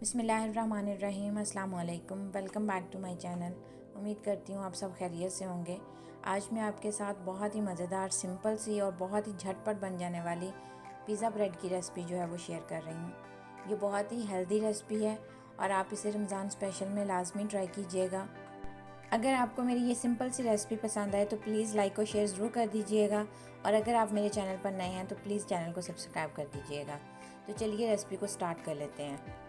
बिस्मिल्लाहिर्रहमानिर्रहीम। अस्सलाम वालेकुम। Welcome back to my channel. उम्मीद करती हूँ आप सब खैरियत से होंगे। आज मैं आपके साथ बहुत ही मज़ेदार, सिंपल सी और बहुत ही झटपट बन जाने वाली पिज़्ज़ा ब्रेड की रेसिपी जो है वो शेयर कर रही हूँ। ये बहुत ही हेल्दी रेसिपी है और आप इसे रमज़ान स्पेशल में लाजमी ट्राई कीजिएगा। अगर आपको मेरी ये सिंपल सी रेसिपी पसंद आए तो प्लीज़ लाइक और शेयर ज़रूर कर दीजिएगा, और अगर आप मेरे चैनल पर नए हैं तो प्लीज़ चैनल को सब्सक्राइब कर दीजिएगा। तो चलिए रेसिपी को स्टार्ट कर लेते हैं।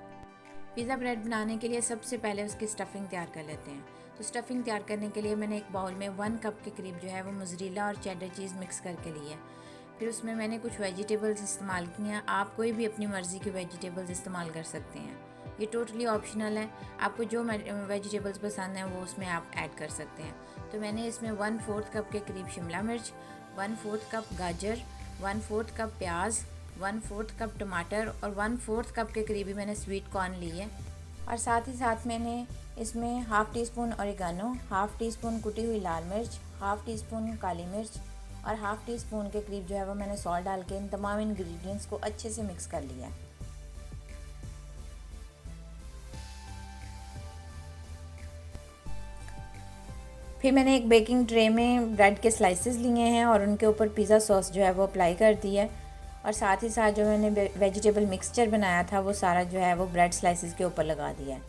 पिज़्ज़ा ब्रेड बनाने के लिए सबसे पहले उसकी स्टफ़िंग तैयार कर लेते हैं। तो स्टफ़िंग तैयार करने के लिए मैंने एक बाउल में 1 कप के करीब जो है वो मोज़रेला और चेडर चीज़ मिक्स करके ली है। फिर उसमें मैंने कुछ वेजिटेबल्स इस्तेमाल की हैं। आप कोई भी अपनी मर्ज़ी की वेजिटेबल्स इस्तेमाल कर सकते हैं, ये टोटली ऑप्शनल है। आपको जो वेजिटेबल्स पसंद हैं वो उसमें आप ऐड कर सकते हैं। तो मैंने इसमें 1/4 कप के करीब शिमला मिर्च, 1/4 कप गाजर, 1/4 कप प्याज, 1/4 कप टमाटर और 1/4 कप के करीब ही मैंने स्वीट कॉर्न ली है। और साथ ही साथ मैंने इसमें half tea spoon oregano, half tea spoon कुटी हुई लाल मिर्च, हाफ़ टी स्पून काली मिर्च और हाफ़ टी स्पून के करीब जो है वो मैंने सॉल्ट डाल के इन तमाम इंग्रेडिएंट्स को अच्छे से मिक्स कर लिया है। फिर मैंने एक बेकिंग ट्रे में ब्रेड के स्लाइसेस लिए हैं और उनके ऊपर पिज़्ज़ा सॉस जो है वो अप्लाई कर दी है। और साथ ही साथ जो मैंने वेजिटेबल मिक्सचर बनाया था वो सारा जो है वो ब्रेड स्लाइसेस के ऊपर लगा दिया है।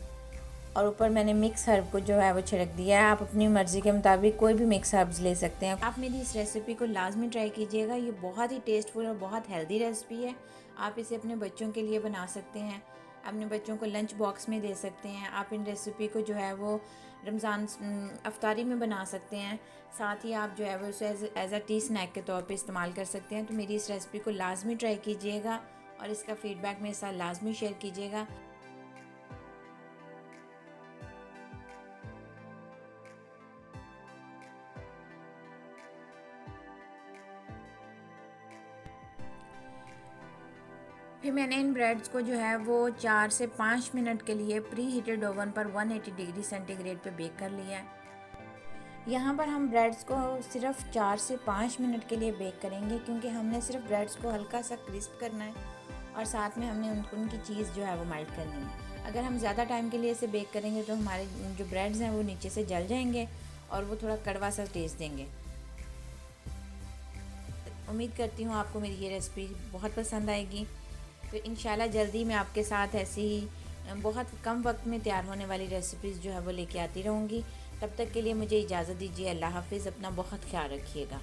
और ऊपर मैंने मिक्स हर्ब को जो है वो छिड़क दिया है। आप अपनी मर्ज़ी के मुताबिक कोई भी मिक्स हर्ब्स ले सकते हैं। आप मेरी इस रेसिपी को लाजमी ट्राई कीजिएगा। ये बहुत ही टेस्टफुल और बहुत हेल्दी रेसिपी है। आप इसे अपने बच्चों के लिए बना सकते हैं, अपने बच्चों को लंच बॉक्स में दे सकते हैं। आप इन रेसिपी को जो है वो रमज़ान अफ्तारी में बना सकते हैं। साथ ही आप जो है वो उसे एज अ टी स्नैक के तौर पे इस्तेमाल कर सकते हैं। तो मेरी इस रेसिपी को लाजमी ट्राई कीजिएगा और इसका फ़ीडबैक मेरे साथ लाजमी शेयर कीजिएगा। फिर मैंने इन ब्रेड्स को जो है वो 4 से 5 मिनट के लिए प्री हीटेड ओवन पर 180 डिग्री सेंटीग्रेड पे बेक कर लिया है। यहाँ पर हम ब्रेड्स को सिर्फ 4 से 5 मिनट के लिए बेक करेंगे, क्योंकि हमने सिर्फ ब्रेड्स को हल्का सा क्रिस्प करना है और साथ में हमने उनकी चीज़ जो है वो मेल्ट करनी है। अगर हम ज़्यादा टाइम के लिए इसे बेक करेंगे तो हमारे जो ब्रेड्स हैं वो नीचे से जल जाएंगे और वो थोड़ा कड़वा सा टेस्ट देंगे। उम्मीद करती हूँ आपको मेरी ये रेसिपी बहुत पसंद आएगी। तो इंशाल्लाह जल्दी मैं आपके साथ ऐसी ही बहुत कम वक्त में तैयार होने वाली रेसिपीज़ जो है वो लेके आती रहूँगी। तब तक के लिए मुझे इजाज़त दीजिए। अल्लाह हाफ़िज़। अपना बहुत ख्याल रखिएगा।